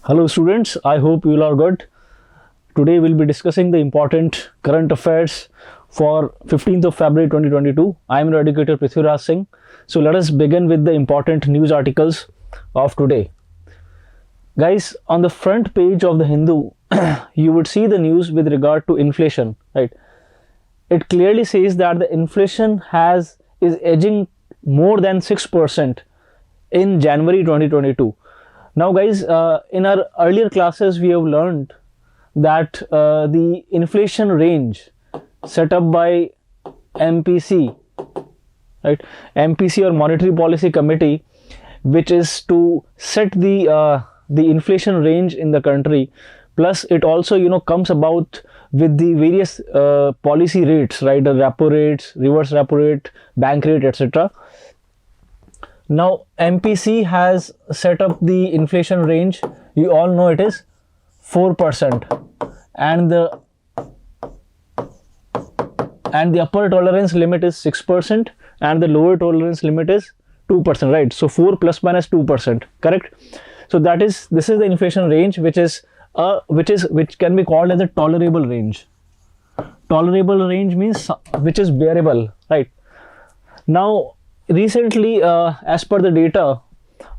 Hello students, I hope you all are good. Today we'll be discussing the important current affairs for 15th of February 2022. I am your educator Prithviraj Singh. So let us begin with the important news articles of today. Guys, on the front page of the Hindu, you would see the news with regard to inflation, right? It clearly says that the inflation is edging more than 6% in January 2022. Now guys, in our earlier classes we have learned that the inflation range set up by MPC, right? MPC or Monetary Policy Committee, which is to set the inflation range in the country. Plus it also comes about with the various policy rates, right? The repo rates, reverse repo rate, bank rate, etc. Now MPC has set up the inflation range. You all know it is 4%, and the upper tolerance limit is 6%, and the lower tolerance limit is 2%, right? So 4 plus minus 2%, correct? So this is the inflation range, which can be called as a tolerable range. Tolerable range means which is bearable, right? Now recently, as per the data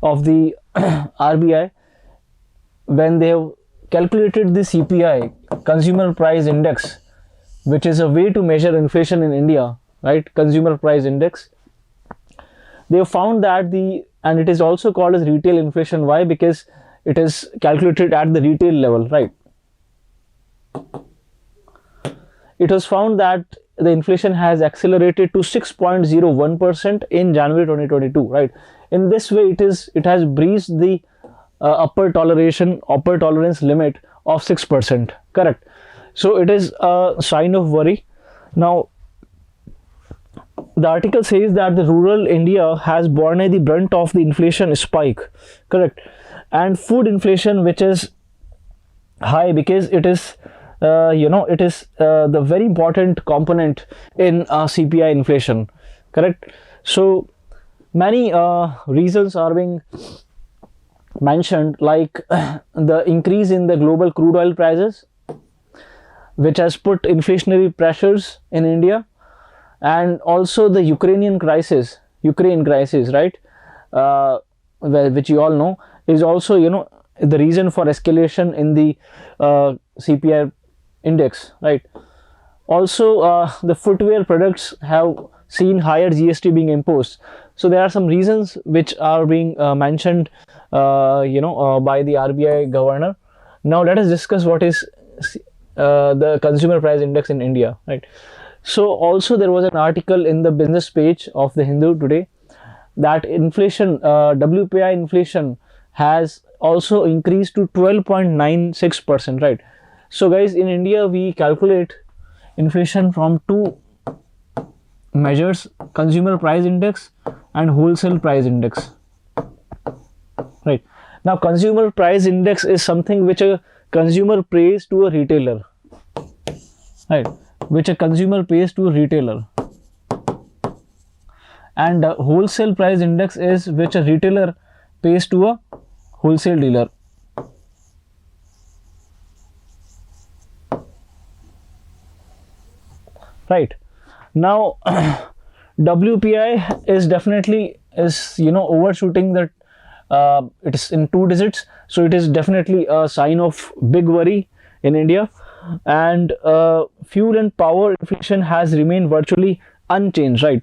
of the RBI, when they have calculated the CPI, Consumer Price Index, which is a way to measure inflation in India, right? Consumer Price Index, they have found that and it is also called as retail inflation. Why? Because it is calculated at the retail level, right? It was found that the inflation has accelerated to 6.01% in January 2022, right? In this way, it has breached the upper tolerance limit of 6%, correct? So it is a sign of worry. Now the article says that the rural India has borne the brunt of the inflation spike, correct? And food inflation, which is high because it is the very important component in CPI inflation, correct? So many reasons are being mentioned, like the increase in the global crude oil prices, which has put inflationary pressures in India, and also the Ukraine crisis, right? Which you all know is also the reason for escalation in the CPI index, right? Also the footwear products have seen higher GST being imposed. So there are some reasons which are being mentioned by the RBI governor. Now let us discuss what is the consumer price index in India, right? So also there was an article in the business page of the Hindu today that inflation, WPI inflation has also increased to 12.96%, right? So guys, in India we calculate inflation from two measures: consumer price index and wholesale price index, right? Now consumer price index is something which a consumer pays to a retailer, right? Which a consumer pays to a retailer. And wholesale price index is which a retailer pays to a wholesale dealer. Right. Now WPI is definitely overshooting that. It is in 2 digits, so it is definitely a sign of big worry in India. And fuel and power inflation has remained virtually unchanged, right?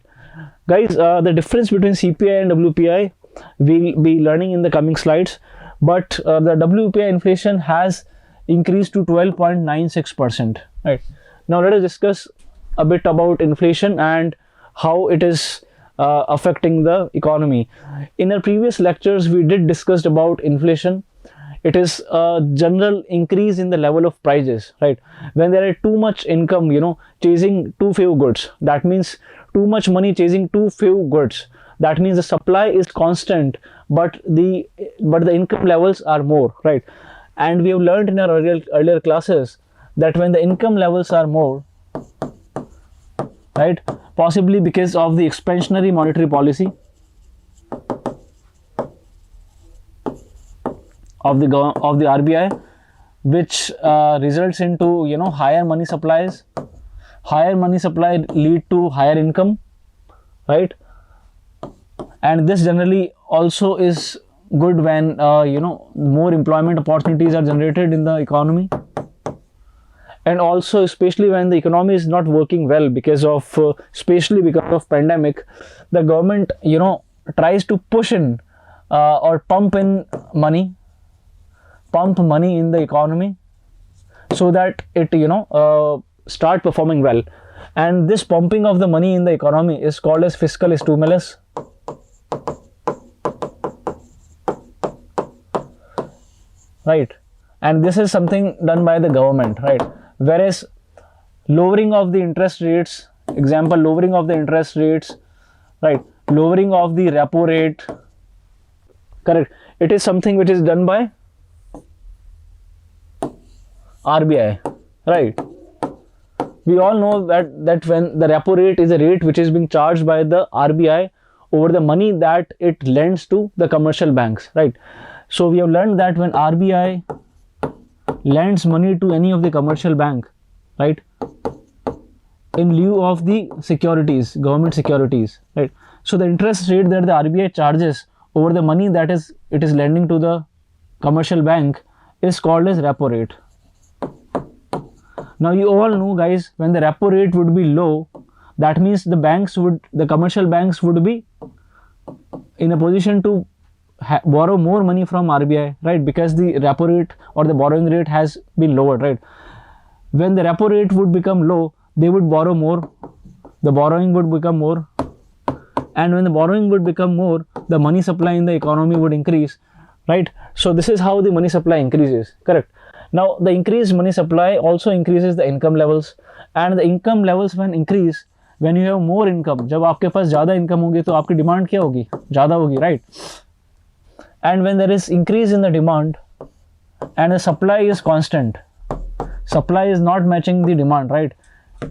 Guys, the difference between CPI and WPI we'll be learning in the coming slides, but the WPI inflation has increased to 12.96%, right? Now let us discuss a bit about inflation and how it is affecting the economy. In our previous lectures we did discuss about inflation. It is a general increase in the level of prices, right? When there are too much income chasing too few goods, that means too much money chasing too few goods, that means the supply is constant but the income levels are more, right? And we have learned in our earlier classes that when the income levels are more, right, possibly because of the expansionary monetary policy, of the RBI, which results into, you know, higher money supplies. Higher money supply lead to higher income, right? And this generally also is good when you know, more employment opportunities are generated in the economy, and also especially when the economy is not working well because of especially because of pandemic, the government, you know, tries to push in or pump money in the economy so that it, you know, start performing well. And this pumping of the money in the economy is called as fiscal stimulus. Right? And this is something done by the government, right? Whereas lowering of the interest rates, example, lowering of the interest rates, right? Lowering of the repo rate, correct? It is something which is done by RBI, right? We all know that when the repo rate is a rate which is being charged by the RBI over the money that it lends to the commercial banks, right? So we have learned that when RBI lends money to any of the commercial bank, right, in lieu of the securities, government securities, right? So the interest rate that the RBI charges over the money that it is lending to the commercial bank is called as repo rate. Now you all know, guys, when the repo rate would be low, that means the commercial banks would be in a position to borrow more money from RBI, right? Because the repo rate or the borrowing rate has been lowered, right? When the repo rate would become low, they would borrow more, the borrowing would become more, and when the borrowing would become more, the money supply in the economy would increase, right? So this is how the money supply increases, correct? Now the increased money supply also increases the income levels, and the income levels when increase, when you have more income, जब आपके पास ज़्यादा income होगी तो आपकी demand क्या होगी? ज़्यादा होगी, right? And when there is increase in the demand and the supply is constant, supply is not matching the demand, right?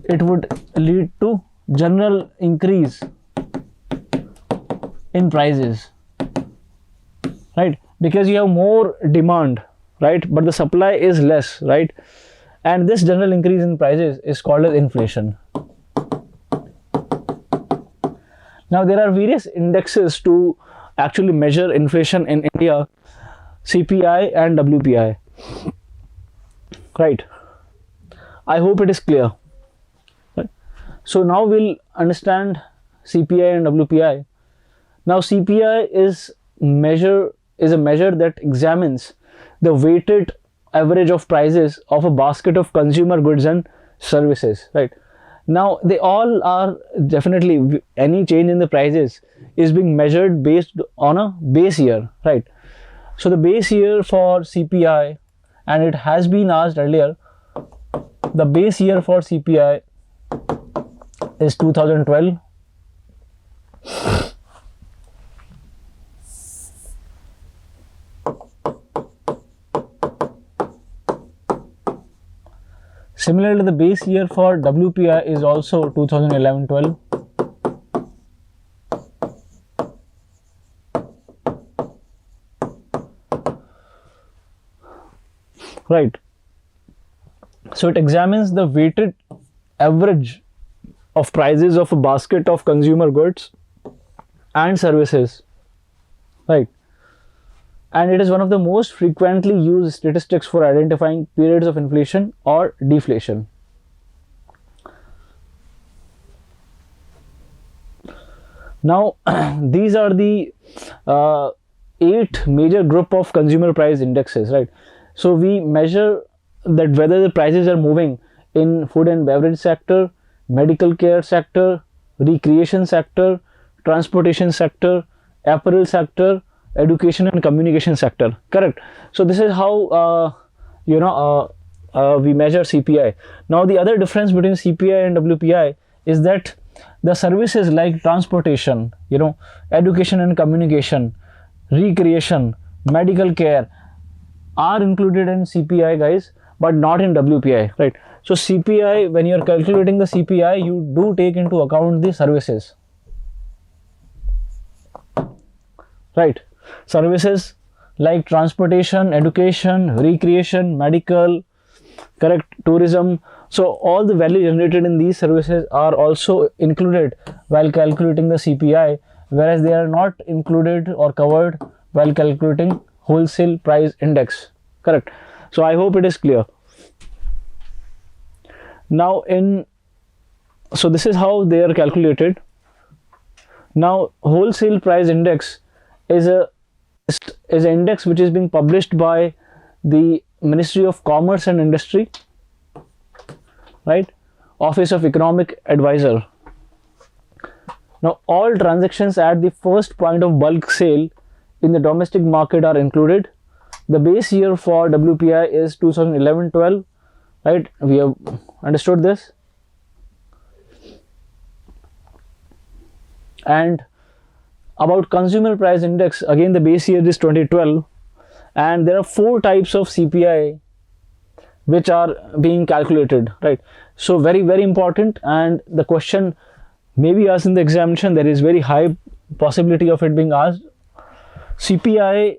It would lead to general increase in prices, right? Because you have more demand, right? But the supply is less, right? And this general increase in prices is called as inflation. Now there are various indexes to actually measure inflation in India, CPI and WPI, right? I hope it is clear, right? So now we'll understand CPI and WPI. Now CPI is a measure that examines the weighted average of prices of a basket of consumer goods and services, right? Now they all are definitely, any change in the prices is being measured based on a base year, right? So the base year for CPI, and it has been asked earlier, the base year for CPI is 2012. Similarly, the base year for WPI is also 2011-12. Right. So it examines the weighted average of prices of a basket of consumer goods and services, right? And it is one of the most frequently used statistics for identifying periods of inflation or deflation. Now, these are the 8 major group of consumer price indexes, right? So we measure that whether the prices are moving in food and beverage sector, medical care sector, recreation sector, transportation sector, apparel sector, education and communication sector, correct? So this is how we measure CPI. Now the other difference between CPI and WPI is that the services like transportation, education and communication, recreation, medical care are included in CPI, guys, but not in WPI, right? So CPI, when you are calculating the CPI, you do take into account the services, right? Services like transportation, education, recreation, medical, correct, tourism. So all the value generated in these services are also included while calculating the CPI, whereas they are not included or covered while calculating wholesale price index, correct. So I hope it is clear. Now so this is how they are calculated. Now wholesale price index is an index which is being published by the Ministry of Commerce and Industry, right, Office of Economic Advisor. Now all transactions at the first point of bulk sale in the domestic market are included. The base year for WPI is 2011-12, right, we have understood this. And about consumer price index, again the base year is 2012, and there are 4 types of CPI which are being calculated, right. So very important, and the question may be asked in the examination. There is very high possibility of it being asked. CPI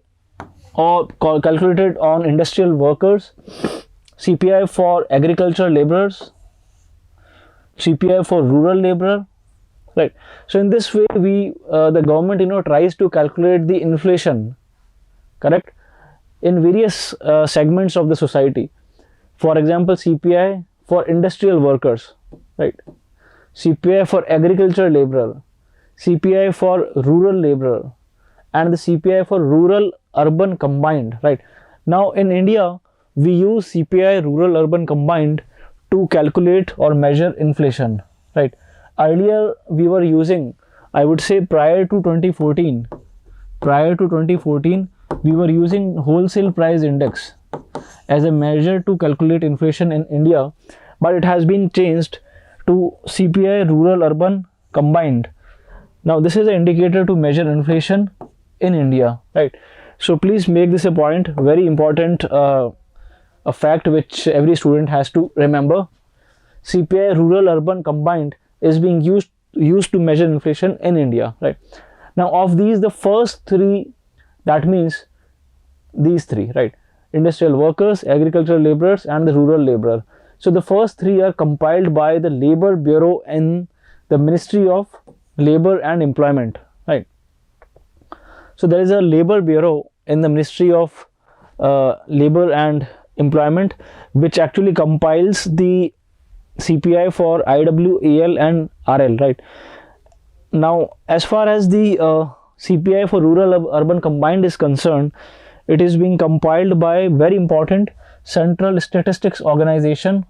or calculated on industrial workers, CPI for agricultural laborers, CPI for rural laborer, right. So in this way we the government tries to calculate the inflation, correct, in various segments of the society. For example, CPI for industrial workers, right, CPI for agricultural laborer, CPI for rural laborer, and the CPI for rural urban combined, right. Now in India we use CPI rural urban combined to calculate or measure inflation, right. Earlier we were using, I would say prior to 2014, we were using wholesale price index as a measure to calculate inflation in India, but it has been changed to CPI rural urban combined. Now this is an indicator to measure inflation in India, right. So please make this a point, very important, a fact which every student has to remember. CPI rural urban combined is being used to measure inflation in India, right. Now of these, the first 3, that means these 3, right, industrial workers, agricultural laborers, and the rural laborer. So the first 3 are compiled by the Labor Bureau in the Ministry of Labor and Employment, right. So there is a Labor Bureau in the Ministry of Labor and Employment which actually compiles the CPI for IW, AL and RL, right. Now as far as the CPI for rural urban combined is concerned, it is being compiled by very important Central Statistics Organization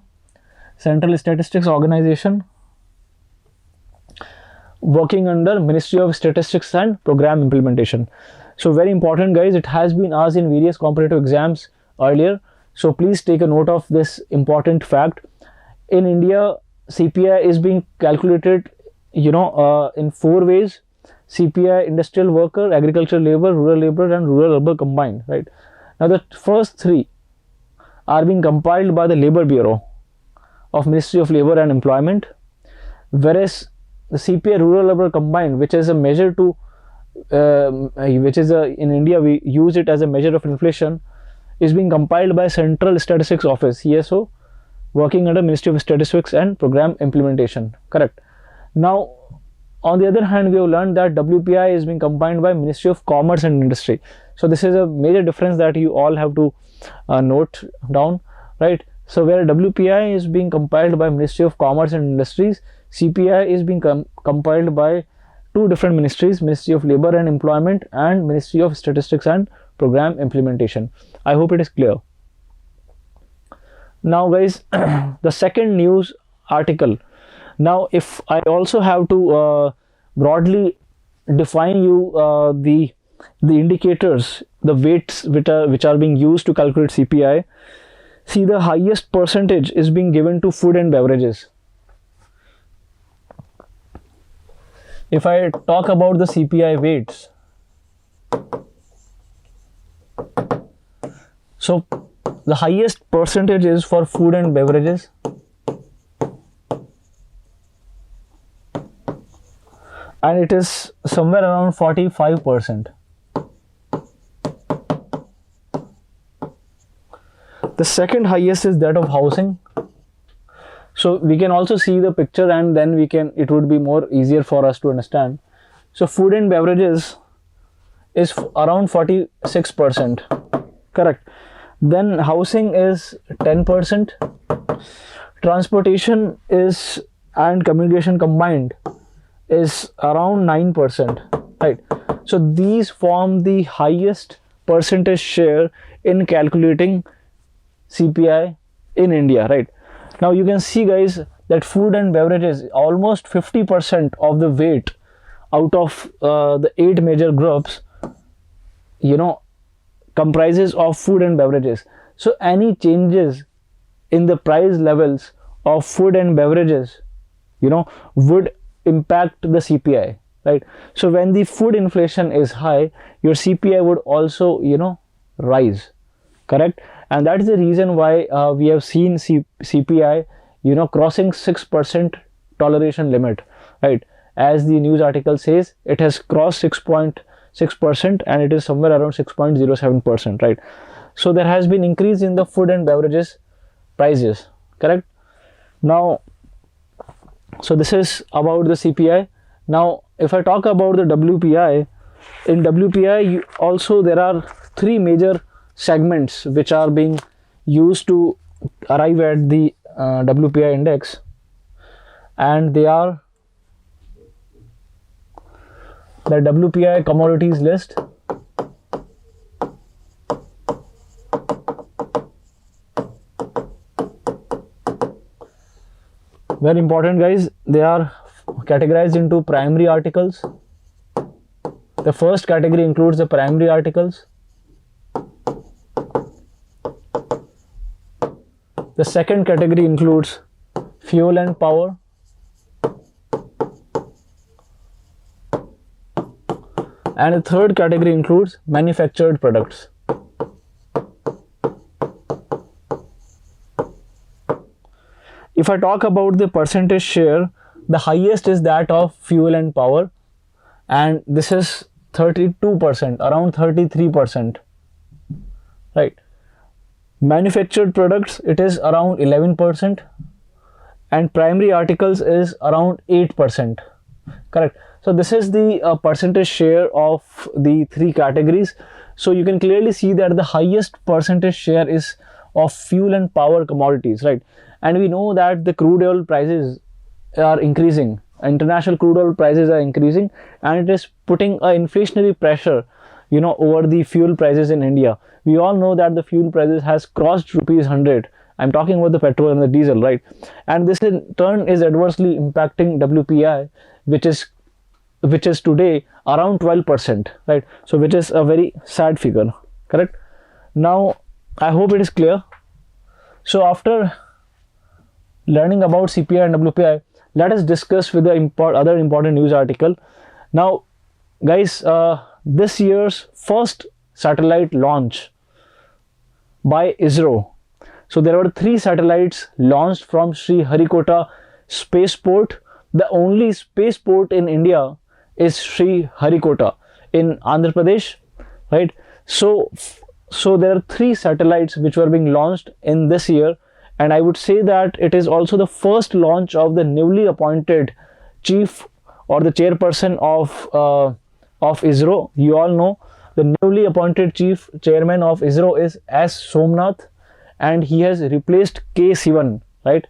working under Ministry of Statistics and Program Implementation. So very important guys, it has been asked in various competitive exams earlier, so please take a note of this important fact. In India, CPI is being calculated in 4 ways: CPI industrial worker, agricultural labor, rural labor and rural urban combined, right. Now the first 3 are being compiled by the Labor Bureau of Ministry of Labor and Employment, whereas the CPI rural urban combined, which is a measure to in India we use it as a measure of inflation, is being compiled by Central Statistics Office, CSO, working under Ministry of Statistics and Program Implementation, correct. Now on the other hand, we have learned that WPI is being compiled by Ministry of Commerce and Industry. So this is a major difference that you all have to note down, right. So where WPI is being compiled by Ministry of Commerce and Industries, CPI is being compiled by 2 different ministries, Ministry of Labor and Employment and Ministry of Statistics and Program Implementation. I hope it is clear. Now guys, the second news article. Now if I also have to broadly define you the indicators, the weights which are being used to calculate CPI, see the highest percentage is being given to food and beverages. If I talk about the CPI weights, so the highest percentage is for food and beverages, and it is somewhere around 45%. The second highest is that of housing. So we can also see the picture, and then it would be more easier for us to understand. So food and beverages is around 46%, correct. Then housing is 10%. Transportation is and communication combined is around 9%, right. So these form the highest percentage share in calculating CPI in India, right. Now you can see, guys, that food and beverages, almost 50% of the weight out of the 8 major groups, comprises of food and beverages. So any changes in the price levels of food and beverages, would impact the CPI, right. So when the food inflation is high, your CPI would also, rise, correct. And that is the reason why we have seen CPI, crossing 6% toleration limit, right. As the news article says, it has crossed 6.6% and it is somewhere around 6.07%, right. So there has been increase in the food and beverages prices, correct. Now, so this is about the CPI. Now, if I talk about the WPI, in WPI also there are 3 major segments which are being used to arrive at the WPI index, and they are the WPI commodities list, very important, guys. They are categorized into primary articles. The first category includes the primary articles. The second category includes fuel and power. And the third category includes manufactured products. If I talk about the percentage share, the highest is that of fuel and power, and this is 32%, around 33%, right. Manufactured products, it is around 11%, and primary articles is around 8%, correct. So this is the percentage share of the 3 categories. So you can clearly see that the highest percentage share is of fuel and power commodities, right. And we know that the crude oil prices are increasing, international crude oil prices are increasing, and it is putting a inflationary pressure, over the fuel prices in India. We all know that the fuel prices has crossed rupees 100. I'm talking about the petrol and the diesel, right. And this in turn is adversely impacting WPI, which is today around 12%, right. So which is a very sad figure, correct. Now I hope it is clear. So after learning about CPI and WPI, let us discuss with the other important news article. Now, guys, this year's first satellite launch by Isro. So there were 3 satellites launched from Sriharikota spaceport. The only spaceport in India is Sriharikota in Andhra Pradesh, right. So there are 3 satellites which were being launched in this year. And I would say that it is also the first launch of the newly appointed chief or the chairperson of Isro. You all know the newly appointed chairman of Isro is S. Somnath, and he has replaced K. Sivan, right.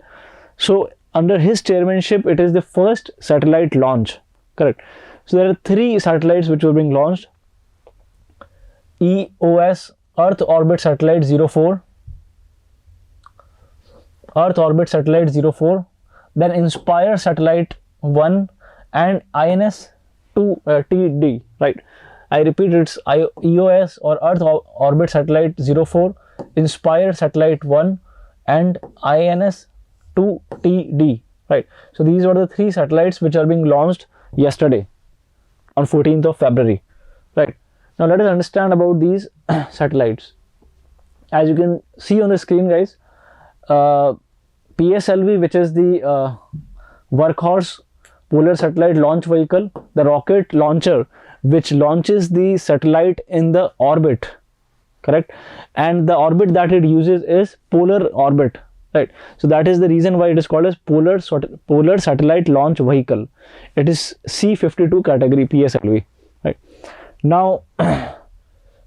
So under his chairmanship, it is the first satellite launch, correct. So there are 3 satellites which were being launched: EOS, Earth Orbit Satellite 04, Earth Orbit Satellite 04, then Inspire Satellite 1, and INS 2TD, right. I repeat, it's EOS or Earth Orbit Satellite 04, Inspire Satellite 1, and INS 2TD, right. So these are the 3 satellites which are being launched yesterday on 14th of February, right. Now let us understand about these satellites. As you can see on the screen, guys, PSLV, which is the workhorse polar satellite launch vehicle, the rocket launcher which launches the satellite in the orbit, correct? And the orbit that it uses is polar orbit, right? So that is the reason why it is called as polar satellite launch vehicle. It is C52 category PSLV, right? Now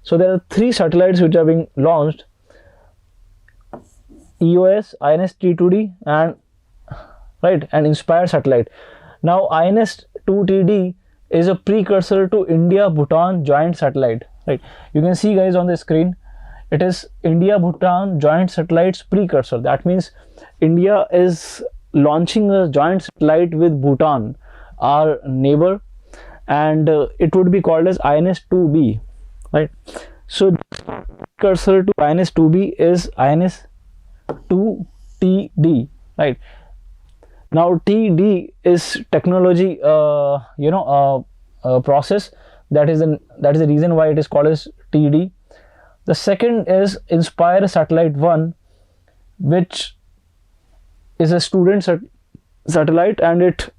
so there are 3 satellites which are being launched: EOS, INS-T2D, and right, and Inspire satellite. Now INS-2TD is a precursor to India-Bhutan joint satellite, right? You can see, guys, on the screen, it is India-Bhutan joint satellites precursor. That means India is launching a joint satellite with Bhutan, our neighbor, and it would be called as INS-2B, right? So precursor to INS-2B is INS-2TD, right? Now TD is technology process. That is the reason why it is called as TD. The second is Inspire Satellite 1, which is a student satellite, and it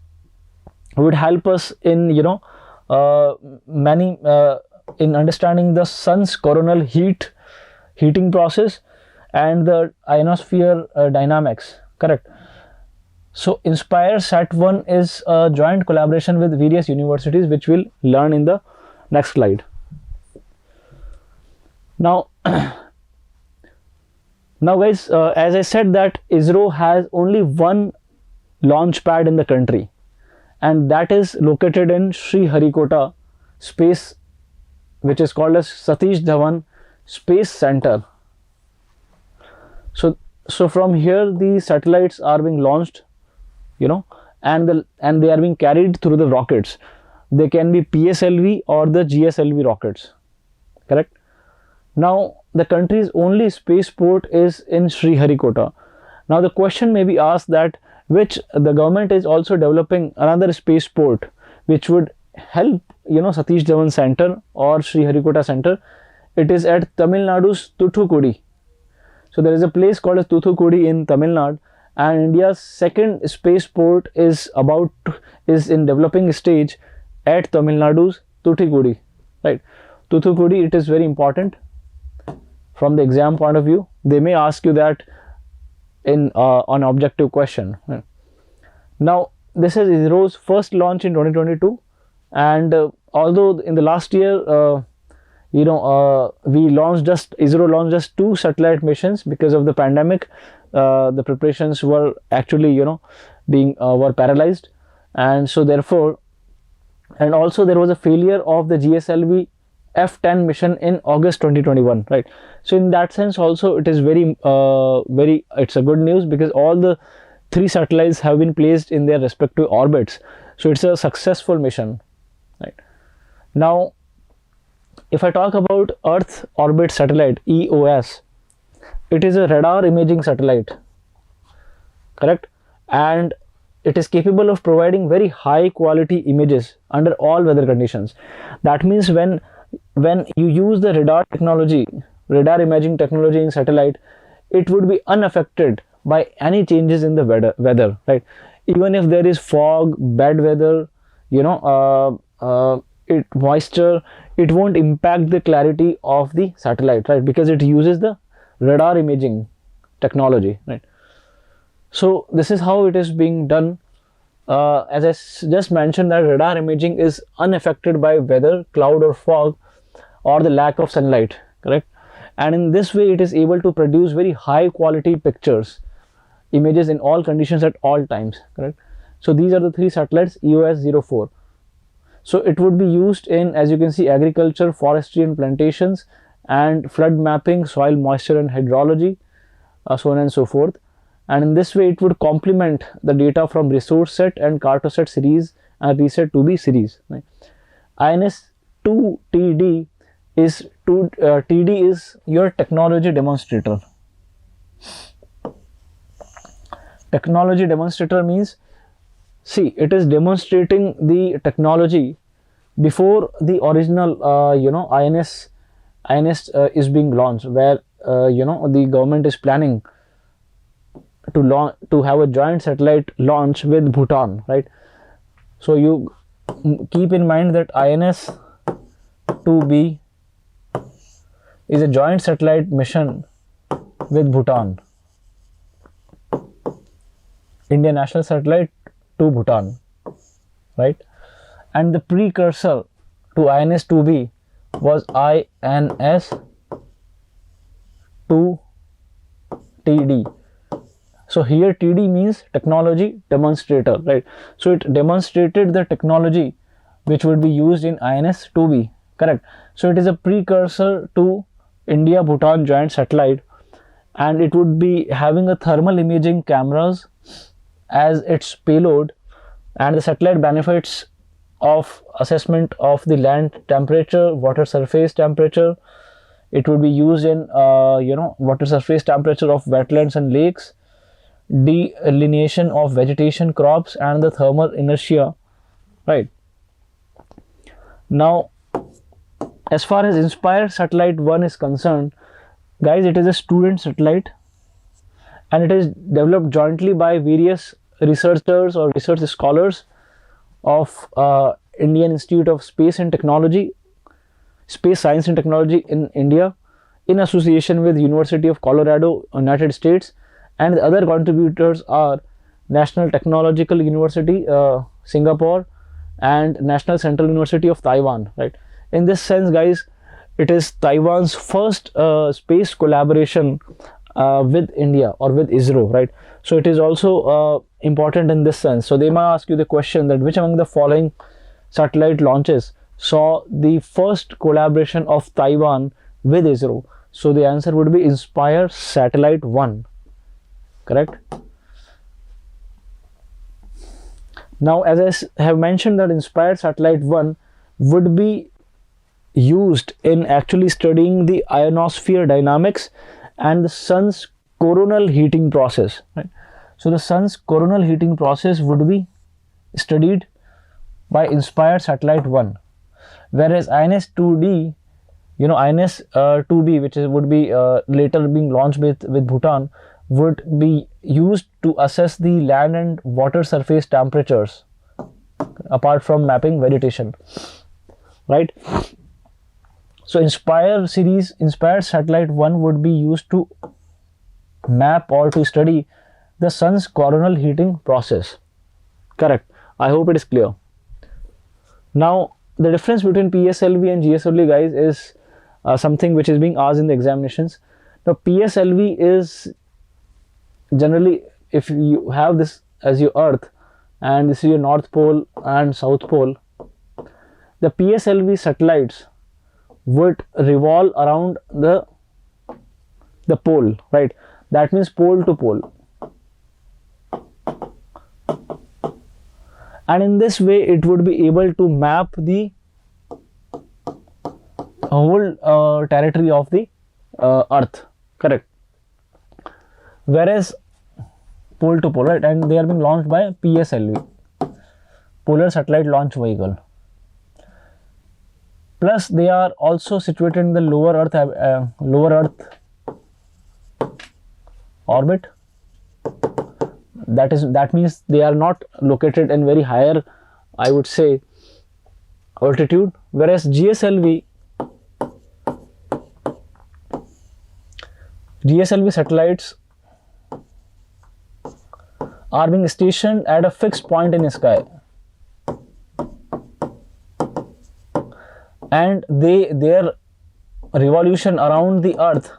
would help us in in understanding the sun's coronal heating process and the ionosphere dynamics, correct? So Inspire Sat 1 is a joint collaboration with various universities, which we'll learn in the next slide. Now guys, as I said that Isro has only one launch pad in the country, and that is located in Sriharikota space, which is called as Satish Dhawan Space Center. So from here the satellites are being launched, and they are being carried through the rockets. They can be PSLV or the GSLV rockets, correct? Now the country's only spaceport is in Sriharikota. Now the question may be asked that which the government is also developing another spaceport which would help Satish Dhawan Center or Sriharikota Center. It is at Tamil Nadu's Thuthukudi. So there is a place called as Thuthukudi in Tamil Nadu, and India's second spaceport is in developing stage at Tamil Nadu's Thuthukudi, right? Thuthukudi, it is very important from the exam point of view. They may ask you that in an objective question. Now this is Isro's first launch in 2022, and although in the last year Isro launched just 2 satellite missions because of the pandemic. The preparations were actually were paralyzed, and so therefore, and also there was a failure of the GSLV F10 mission in August 2021, right? So in that sense also it is it's a good news, because all the 3 satellites have been placed in their respective orbits. So it's a successful mission, right? Now if I talk about Earth Orbit Satellite, EOS, it is a radar imaging satellite, correct? And it is capable of providing very high quality images under all weather conditions. That means when you use the radar imaging technology in satellite, it would be unaffected by any changes in the weather, right? Even if there is fog, bad weather, moisture, it won't impact the clarity of the satellite, right? Because it uses the radar imaging technology, right? So this is how it is being done. As I just mentioned, that radar imaging is unaffected by weather, cloud or fog, or the lack of sunlight, correct? And in this way it is able to produce very high quality pictures, images in all conditions at all times, correct? So these are the 3 satellites, EOS 04. So it would be used in, as you can see, agriculture, forestry and plantations, and flood mapping, soil moisture and hydrology, so on and so forth. And in this way it would complement the data from resource set and cartoset series and reset 2B series, right? INS-2TD is TD is your technology demonstrator. Technology demonstrator means, see, it is demonstrating the technology before the original INS is being launched, where the government is planning to have a joint satellite launch with Bhutan, right? So you keep in mind that INS-2B is a joint satellite mission with Bhutan. Indian national satellite to Bhutan, right? And the precursor to INS-2B was INS-2TD. So here TD means technology demonstrator, right? So it demonstrated the technology which would be used in INS-2B, correct? So it is a precursor to India-Bhutan joint satellite, and it would be having a thermal imaging cameras as its payload, and the satellite benefits of assessment of the land temperature, water surface temperature. It would be used in water surface temperature of wetlands and lakes, delineation of vegetation, crops, and the thermal inertia, right? Now, as far as Inspire Satellite 1 is concerned, guys, it is a student satellite, and it is developed jointly by various researchers or research scholars of Indian Institute of Space and Technology, Space Science and Technology in India, in association with University of Colorado, United States, and the other contributors are National Technological University, Singapore, and National Central University of Taiwan, right? In this sense, guys, it is Taiwan's first space collaboration with India or with Isro, right? So it is also important in this sense. So they might ask you the question that which among the following satellite launches saw the first collaboration of Taiwan with Isro? So the answer would be Inspire Satellite 1, correct? Now, as I have mentioned, that Inspire Satellite 1 would be used in actually studying the ionosphere dynamics and the sun's coronal heating process, right? So the sun's coronal heating process would be studied by Inspire Satellite 1, whereas INS-2D, INS-2B, which would be later being launched with Bhutan, would be used to assess the land and water surface temperatures apart from mapping vegetation, right? So Inspire Satellite 1 would be used to map or to study the sun's coronal heating process, correct? I hope it is clear. Now, the difference between PSLV and GSLV, guys, is something which is being asked in the examinations. Now, PSLV is generally, if you have this as your Earth and this is your North Pole and South Pole, the PSLV satellites would revolve around the pole, right? That means pole to pole. And in this way, it would be able to map the whole territory of the Earth, correct? Whereas pole to pole, right? And they are being launched by PSLV, Polar Satellite Launch Vehicle. Plus, they are also situated in the lower Earth orbit. That means they are not located in very higher, I would say, altitude. Whereas GSLV satellites are being stationed at a fixed point in the sky, and their revolution around the Earth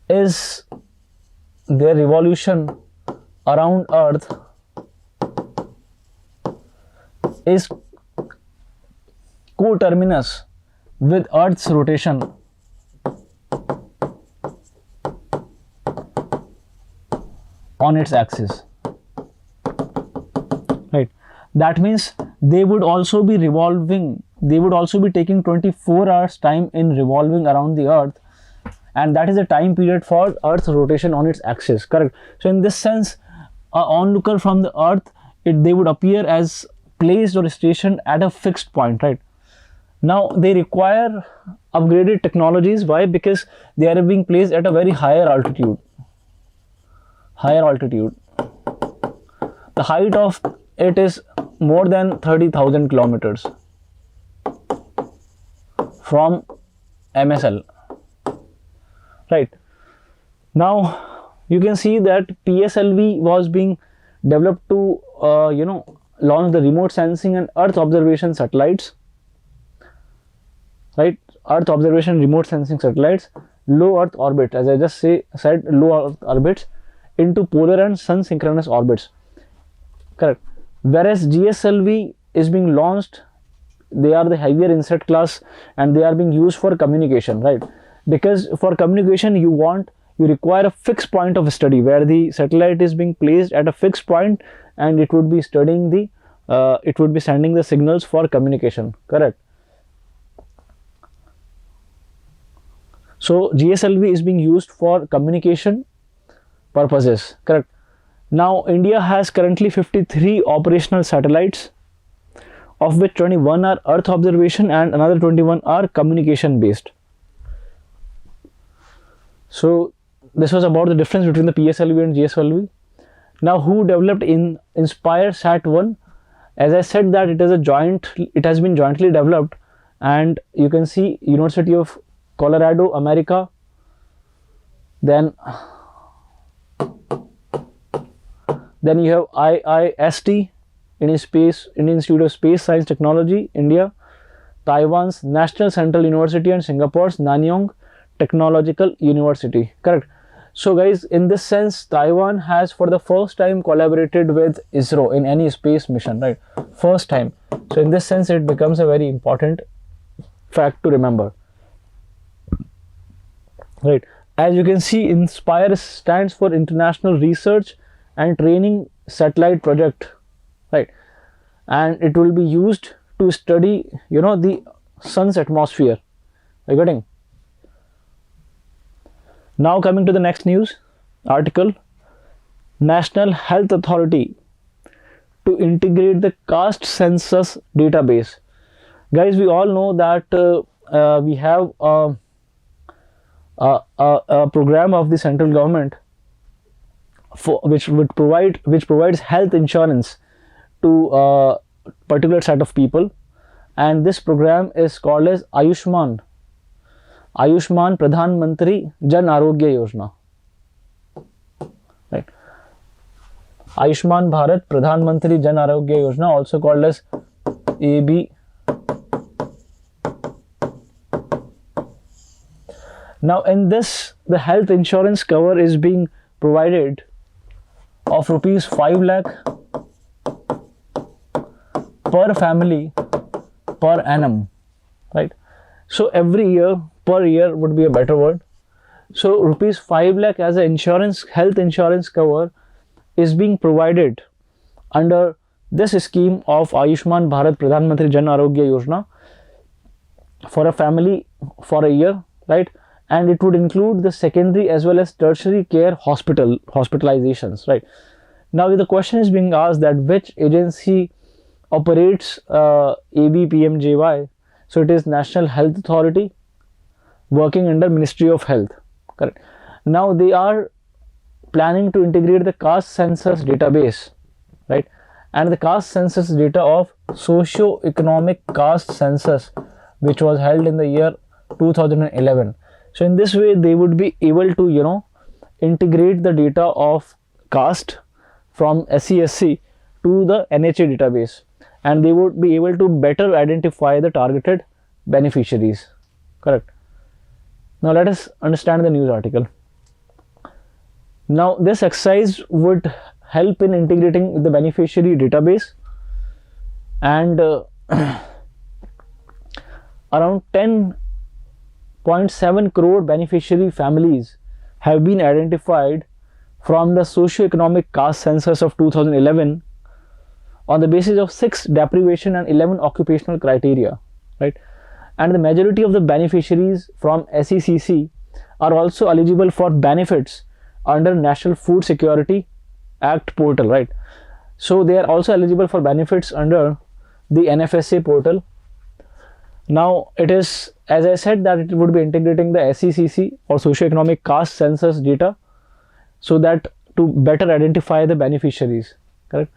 is coterminous with Earth's rotation on its axis, right? That means they would also be revolving, they would also be taking 24 hours time in revolving around the Earth, and that is the time period for Earth's rotation on its axis, correct? So in this sense, an onlooker from the Earth, they would appear as placed or stationed at a fixed point, right? Now they require upgraded technologies. Why? Because they are being placed at a very higher altitude. The height of it is more than 30,000 kilometers from MSL, right? Now you can see that PSLV was being developed to launch the remote sensing and earth observation satellites, right? Earth observation remote sensing satellites, low earth orbit, as I just said, low earth orbits into polar and sun synchronous orbits, correct? Whereas GSLV is being launched, they are the heavier inset class and they are being used for communication, right? Because for communication you require a fixed point of study where the satellite is being placed at a fixed point and it would be studying the it would be sending the signals for communication, correct? So GSLV is being used for communication purposes, correct? Now India has currently 53 operational satellites, of which 21 are earth observation and another 21 are communication based. So this was about the difference between the PSLV and GSLV. Now who developed Inspire Sat-1? As I said that it has been jointly developed, and you can see University of Colorado, America, then you have IIST, Indian Institute of Space Science Technology, India, Taiwan's National Central University, and Singapore's Nanyang Technological University, correct? So guys, in this sense, Taiwan has for the first time collaborated with Isro in any space mission, right? First time. So in this sense, it becomes a very important fact to remember, right? As you can see, Inspire stands for International Research and Training Satellite Project, right? And it will be used to study the sun's atmosphere. Are you getting? Now coming to the next news article, National Health Authority to integrate the Caste Census database. Guys, we all know that we have a program of the central government which provides health insurance to a particular set of people, and this program is called as Ayushman Pradhan Mantri Jan Arogya Yojana, right? Ayushman Bharat Pradhan Mantri Jan Arogya Yojana, also called as AB. Now in this, the health insurance cover is being provided of rupees 5 lakh per family per annum, right? So every year, per year would be a better word. So rupees 5 lakh as a health insurance cover is being provided under this scheme of Ayushman Bharat Pradhan Mantri Jan Arogya Yojana for a family for a year, right? And it would include the secondary as well as tertiary care hospitalizations, right? Now the question is being asked that which agency operates ABPMJY. So it is National Health Authority working under Ministry of Health, correct? Now they are planning to integrate the caste census database, right? And the caste census data of socio-economic caste census, which was held in the year 2011. So in this way, they would be able to, integrate the data of caste from SCSC to the NHA database, and they would be able to better identify the targeted beneficiaries, correct? Now let us understand the news article. Now this exercise would help in integrating the beneficiary database, and around 10.7 crore beneficiary families have been identified from the socio-economic caste census of 2011 on the basis of 6 deprivation and 11 occupational criteria, right? And the majority of the beneficiaries from SECC are also eligible for benefits under National Food Security Act portal, right? So they are also eligible for benefits under the NFSA portal. Now it is, as I said, that it would be integrating the SECC or socioeconomic caste census data so that to better identify the beneficiaries, correct?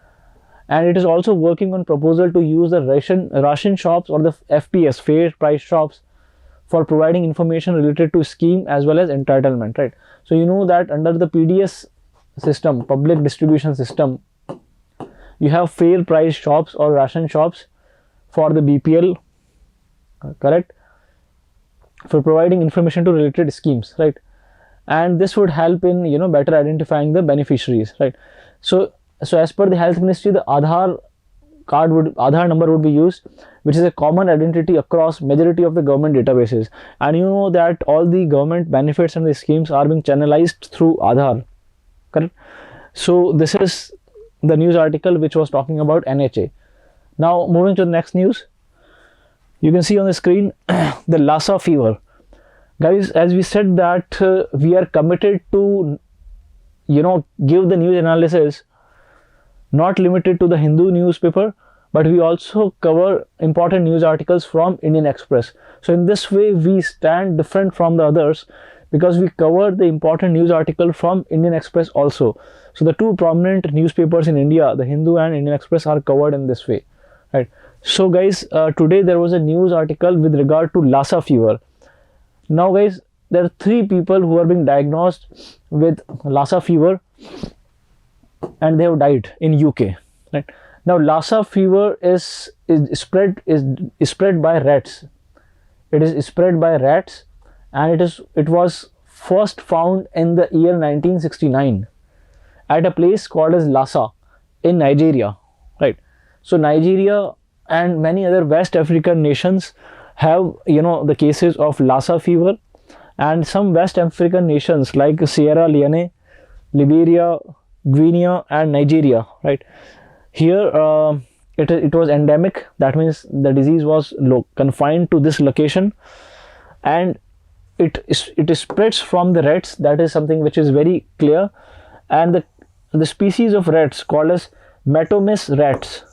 And it is also working on proposal to use the ration shops or the FPS, fair price shops, for providing information related to scheme as well as entitlement, right? So you know that under the PDS system, public distribution system, you have fair price shops or ration shops for the BPL, correct, for providing information to related schemes, right? And this would help in, you know, better identifying the beneficiaries, right? So as per the health ministry, the Aadhaar number would be used, which is a common identity across majority of the government databases. And you know that all the government benefits and the schemes are being channelized through Aadhaar, correct? So this is the news article which was talking about NHA. Now moving to the next news, you can see on the screen the Lhasa Fever. Guys, as we said that we are committed to, you know, give the news analysis not limited to the Hindu newspaper, but we also cover important news articles from Indian Express. So in this way we stand different from the others, because we cover the important news article from Indian Express also. So the two prominent newspapers in India, the Hindu and Indian Express, are covered in this way, right? So guys, today there was a news article with regard to Lhasa fever. Now guys, there are 3 people who are being diagnosed with Lhasa fever and they have died in UK, right? Now Lhasa fever is spread by rats. It is spread by rats, and it was first found in the year 1969 at a place called as Lhasa in Nigeria, right? So Nigeria and many other West African nations have, you know, the cases of Lhasa fever, and some West African nations like Sierra Leone, Liberia, Guinea and Nigeria, right? Here it was endemic. That means the disease was confined to this location, and it spreads from the rats. That is something which is very clear. And the species of rats called as Metomys rats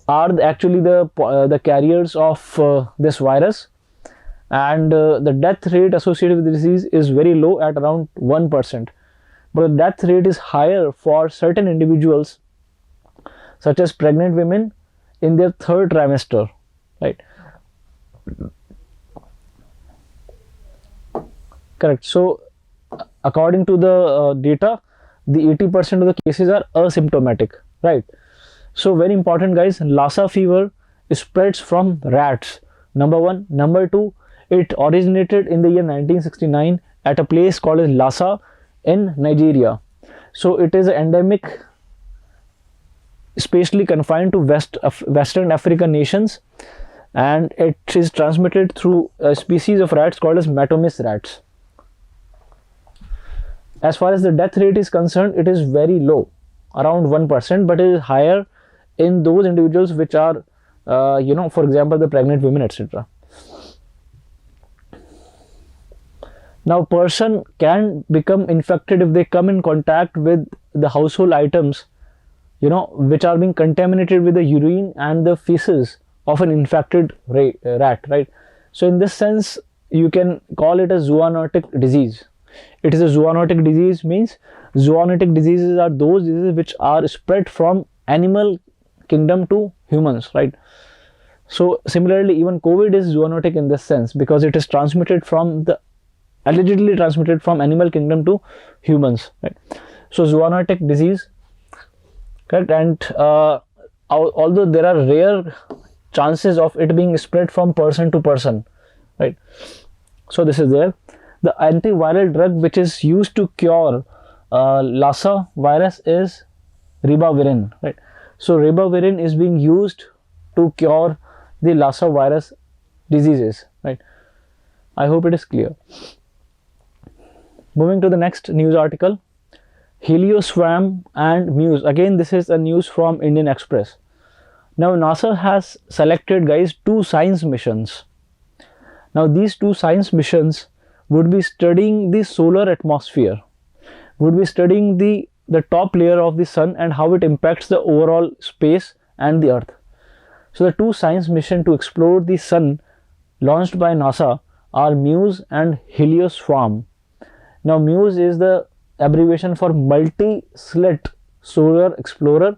are actually the carriers of this virus, and the death rate associated with the disease is very low at around 1%. But the death rate is higher for certain individuals, such as pregnant women in their 3rd trimester, right? Correct. So according to the data, the 80% of the cases are asymptomatic, right? So very important guys, Lhasa fever spreads from rats, number 1. Number 2, it originated in the year 1969 at a place called as Lhasa in Nigeria. So it is endemic, especially confined to Western African nations, and it is transmitted through a species of rats called as Metomys rats. As far as the death rate is concerned, it is very low, around 1%, but it is higher in those individuals which are, you know, for example, the pregnant women, etc. Now, person can become infected if they come in contact with the household items, you know, which are being contaminated with the urine and the feces of an infected rat, right? So in this sense, you can call it a zoonotic disease. It is a zoonotic disease, means zoonotic diseases are those diseases which are spread from animal kingdom to humans, right? So similarly, even COVID is zoonotic in this sense, because it is transmitted from allegedly transmitted from animal kingdom to humans, right? So zoonotic disease, correct? And although there are rare chances of it being spread from person to person, right? So this is there. The antiviral drug which is used to cure Lhasa virus is ribavirin, right? So ribavirin is being used to cure the Lhasa virus diseases, right? I hope it is clear. Moving to the next news article, Helioswamp and Muse. Again, this is a news from Indian Express. Now NASA has selected, guys, 2 science missions. Now these 2 science missions would be studying the solar atmosphere, would be studying the top layer of the sun and how it impacts the overall space and the earth. So the 2 science missions to explore the sun launched by NASA are Muse and Helioswamp. Now Muse is the abbreviation for multi-slit solar explorer,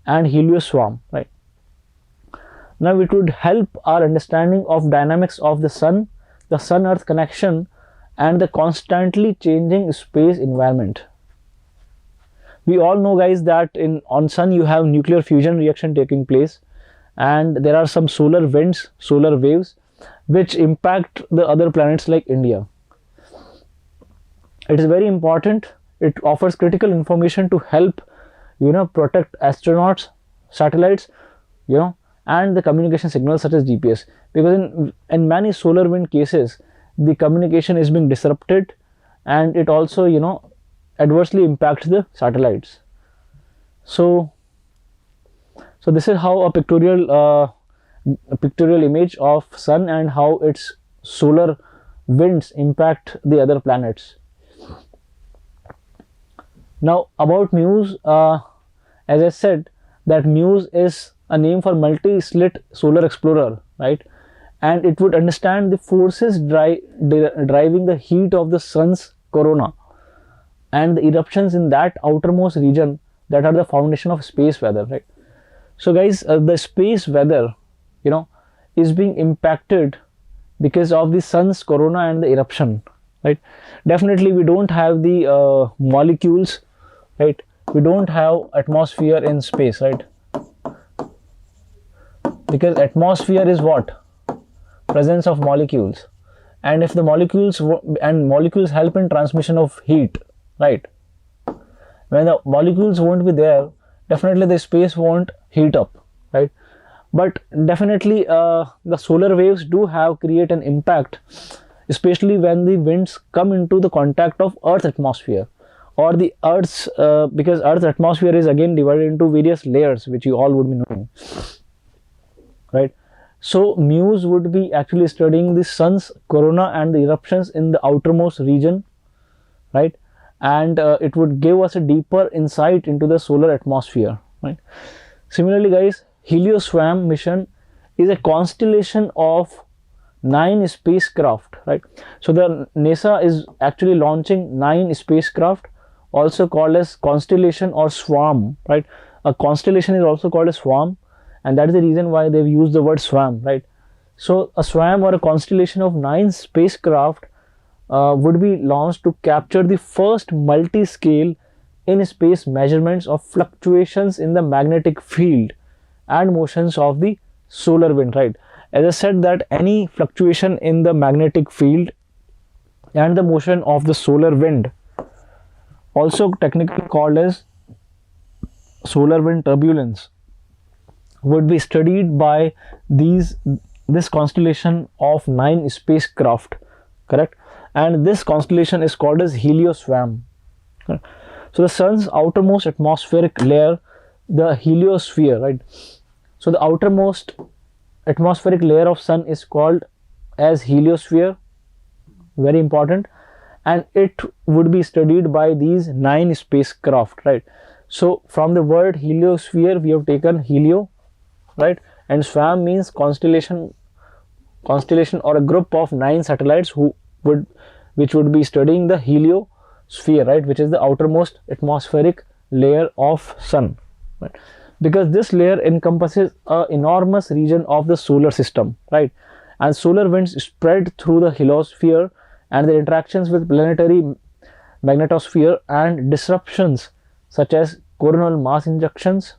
and Helioswamp, right? Now it would help our understanding of dynamics of the sun earth connection, and the constantly changing space environment. We all know, guys, that on sun you have nuclear fusion reaction taking place, and there are some solar winds, solar waves, which impact the other planets like India. It is very important. It offers critical information to help, protect astronauts, satellites, and the communication signals such as GPS, because in many solar wind cases the communication is being disrupted, and it also adversely impacts the satellites. So this is how a pictorial image of sun and how its solar winds impact the other planets. Now about MUSE, as I said, that MUSE is a name for multi-slit solar explorer, right? And it would understand the forces driving the heat of the sun's corona and the eruptions in that outermost region that are the foundation of space weather, right? So guys, the space weather is being impacted because of the sun's corona and the eruption, right? Definitely we don't have the molecules, right? We don't have atmosphere in space, right? Because atmosphere is what? Presence of molecules. And if the molecules help in transmission of heat, right? When the molecules won't be there, definitely the space won't heat up, right? But definitely the solar waves do create an impact, especially when the winds come into the contact of Earth's atmosphere, or the Earth's because Earth's atmosphere is again divided into various layers, which you all would be knowing, right? So MUSE would be actually studying the sun's corona and the eruptions in the outermost region, right? And it would give us a deeper insight into the solar atmosphere, right? Similarly, guys, Helioswamp Mission is a constellation of 9 spacecraft, right? So the NASA is actually launching 9 spacecraft, also called as constellation or swarm, right? A constellation is also called a swarm, and that is the reason why they've used the word swarm, right? So a swarm or a constellation of 9 spacecraft would be launched to capture the first multi-scale in-space measurements of fluctuations in the magnetic field and motions of the solar wind, right? As I said, that any fluctuation in the magnetic field and the motion of the solar wind, also technically called as solar wind turbulence, would be studied by this constellation of 9 spacecraft, correct? And this constellation is called as Helioswamp. So the sun's outermost atmospheric layer, the heliosphere, right? So the outermost atmospheric layer of sun is called as heliosphere, very important, and it would be studied by these 9 spacecraft, right? So from the word heliosphere we have taken helio, right, and swarm means constellation or a group of 9 satellites which would be studying the heliosphere, right, which is the outermost atmospheric layer of sun, right? Because this layer encompasses an enormous region of the solar system, right? And solar winds spread through the heliosphere, and their interactions with planetary magnetosphere and disruptions such as coronal mass injections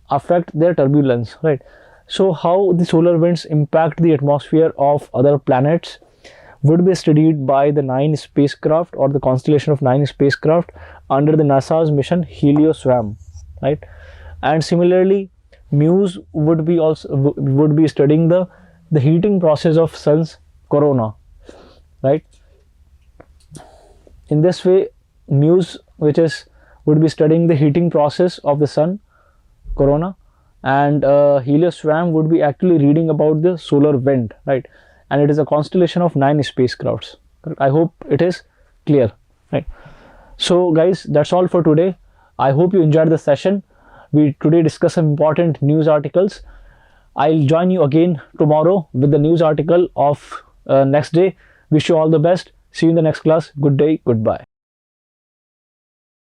affect their turbulence, right? So how the solar winds impact the atmosphere of other planets would be studied by the 9 spacecraft or the constellation of 9 spacecraft under the NASA's mission Helioswamp, right? And similarly, MUSE would be studying the heating process of sun's corona, right? In this way, MUSE, would be studying the heating process of the sun corona, and Helioswamp would be actually reading about the solar wind, right? And it is a constellation of 9 spacecrafts. I hope it is clear, right? So guys, that's all for today. I hope you enjoyed the session. We today discussed some important news articles. I'll join you again tomorrow with the news article of next day. Wish you all the best. See you in the next class. Good day. Goodbye.